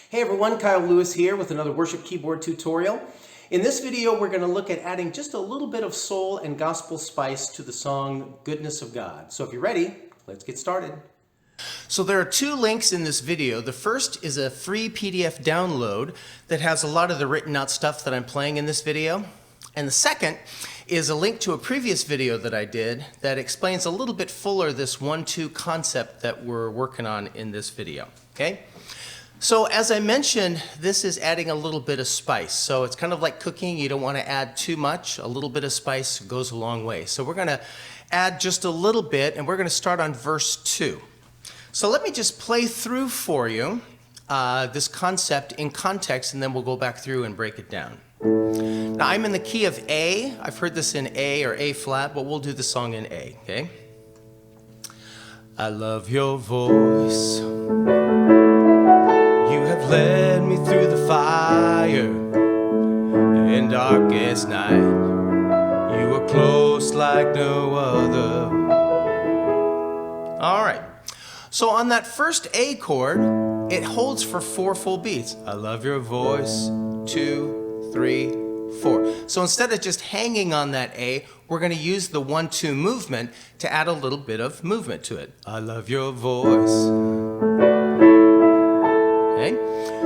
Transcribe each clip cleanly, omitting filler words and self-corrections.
Hey everyone, Kyle Lewis here with another worship keyboard tutorial. In this video, we're going to look at adding just a little bit of soul and gospel spice to the song Goodness of God. So if you're ready, let's get started. So there are two links in this video. The first is a free PDF download that has a lot of the written out stuff that I'm playing in this video. And the second is a link to a previous video that I did that explains a little bit fuller this 1-2 concept that we're working on in this video. Okay? So as I mentioned, this is adding a little bit of spice. So it's kind of like cooking. You don't want to add too much. A little bit of spice goes a long way. So we're going to add just a little bit, and we're going to start on verse 2. So let me just play through for you this concept in context, and then we'll go back through and break it down. Now I'm in the key of A. I've heard this in A or A flat, but we'll do the song in A, okay? I love your voice. You have led me through the fire and darkest night. You are close like no other. All right. So on that first A chord, it holds for 4 full beats. I love your voice. 2, 3, 4. So instead of just hanging on that A, we're going to use the 1-2 movement to add a little bit of movement to it. I love your voice. Okay?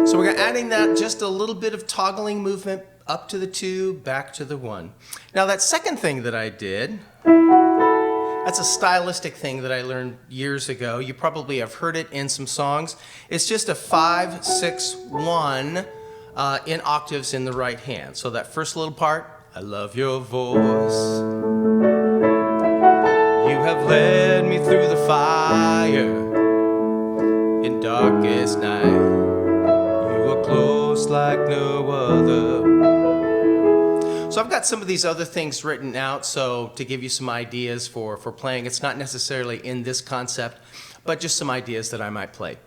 So we're adding that just a little bit of toggling movement up to the 2, back to the 1. Now that second thing that I did, that's a stylistic thing that I learned years ago. You probably have heard it in some songs. It's just a 5, 6, 1 in octaves in the right hand. So that first little part, I love your voice. You have led me through the fire in darkest night. You are close like no other. So I've got some of these other things written out, so to give you some ideas for playing. It's not necessarily in this concept, but just some ideas that I might play.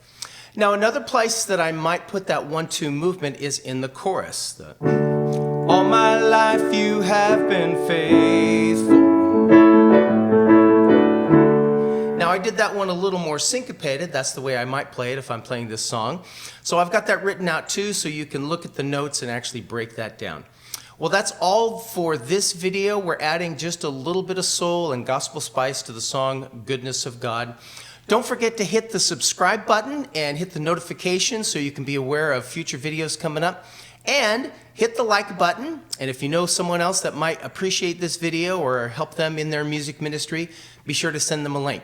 Now another place that I might put that 1-2 movement is in the chorus. All my life you have been faithful. Now I did that one a little more syncopated. That's the way I might play it if I'm playing this song. So I've got that written out too, so you can look at the notes and actually break that down. Well, that's all for this video. We're adding just a little bit of soul and gospel spice to the song Goodness of God. Don't forget to hit the subscribe button and hit the notification so you can be aware of future videos coming up. And hit the like button. And if you know someone else that might appreciate this video or help them in their music ministry, be sure to send them a link.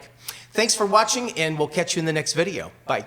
Thanks for watching, and we'll catch you in the next video. Bye.